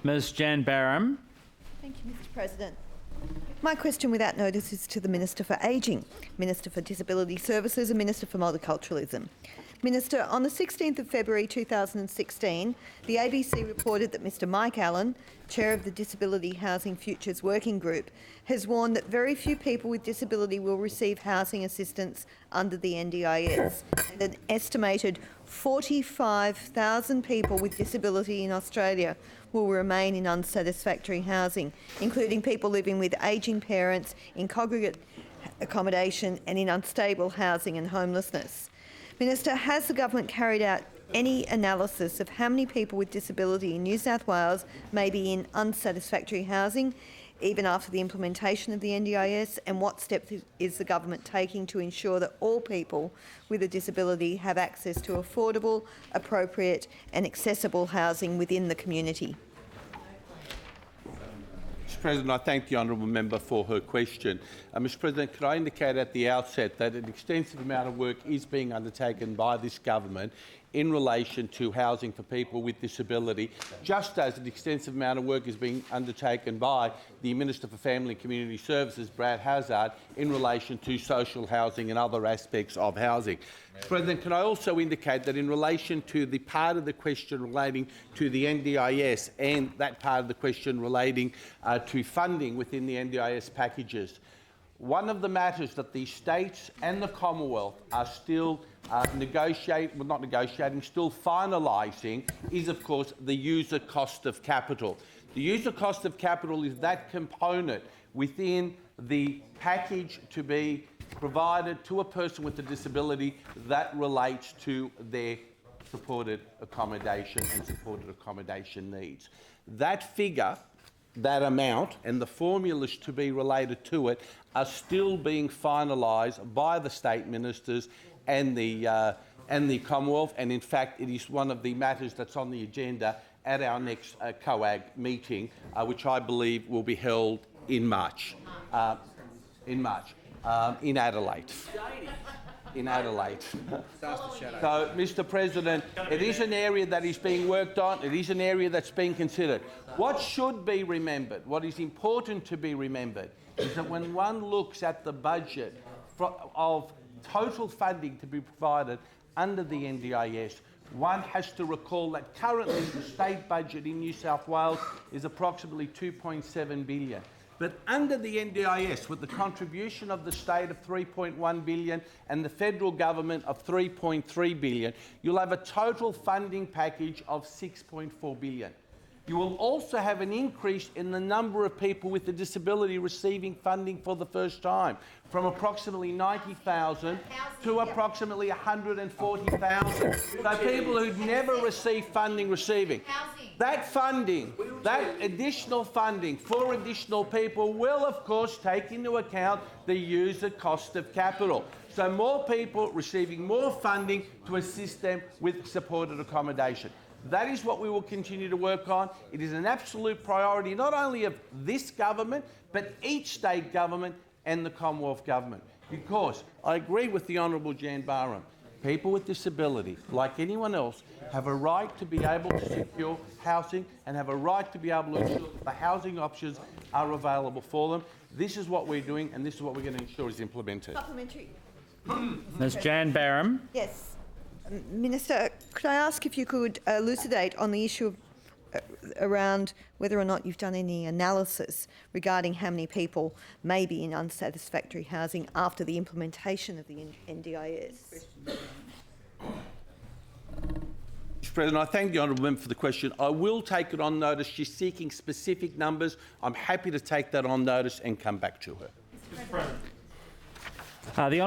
Ms Jan Barham. Thank you, Mr President. My question without notice is to the Minister for Ageing, Minister for Disability Services and Minister for Multiculturalism. Minister, on the 16th of February 2016, the ABC reported that Mr Mike Allen, Chair of the Disability Housing Futures Working Group, has warned that very few people with disability will receive housing assistance under the NDIS, and an estimated 45,000 people with disability in Australia will remain in unsatisfactory housing, including people living with ageing parents in congregate accommodation and in unstable housing and homelessness. Minister, has the government carried out any analysis of how many people with disability in New South Wales may be in unsatisfactory housing, even after the implementation of the NDIS, and what steps is the government taking to ensure that all people with a disability have access to affordable, appropriate and accessible housing within the community? Mr President, I thank the honourable member for her question. Mr President, could I indicate at the outset that an extensive amount of work is being undertaken by this government in relation to housing for people with disability, just as an extensive amount of work is being undertaken by the Minister for Family and Community Services, Brad Hazzard, in relation to social housing and other aspects of housing. Mr President, can I also indicate that in relation to the part of the question relating to the NDIS and that part of the question relating to funding within the NDIS packages, one of the matters that the states and the Commonwealth are still still finalising is, of course, the user cost of capital. The user cost of capital is that component within the package to be provided to a person with a disability that relates to their supported accommodation and supported accommodation needs. That figure, that amount and the formulas to be related to it are still being finalised by the state ministers and the Commonwealth, and in fact it is one of the matters that's on the agenda at our next COAG meeting, which I believe will be held in March. In Adelaide. In Adelaide. So, Mr President, it is an area that is being worked on, it is an area that's being considered. What should be remembered, what is important to be remembered, is that when one looks at the budget of total funding to be provided under the NDIS, one has to recall that currently the state budget in New South Wales is approximately $2.7 billion. But under the NDIS, with the contribution of the state of $3.1 billion and the federal government of $3.3 billion, you'll have a total funding package of $6.4 billion. You will also have an increase in the number of people with a disability receiving funding for the first time, from approximately 90,000 to approximately 140,000. So people who'd never received funding receiving. That funding, that additional funding for additional people will of course take into account the user cost of capital. So more people receiving more funding to assist them with supported accommodation. That is what we will continue to work on. It is an absolute priority not only of this government, but each state government and the Commonwealth Government. Because I agree with the Honourable Jan Barham, people with disability, like anyone else, have a right to be able to secure housing and have a right to be able to ensure that the housing options are available for them. This is what we're doing and this is what we're going to ensure is implemented. Supplementary. Ms Jan Barham. Yes. Minister, could I ask if you could elucidate on the issue of, around whether or not you've done any analysis regarding how many people may be in unsatisfactory housing after the implementation of the NDIS? Mr President, I thank the honourable member for the question. I will take it on notice. She's seeking specific numbers. I'm happy to take that on notice and come back to her. The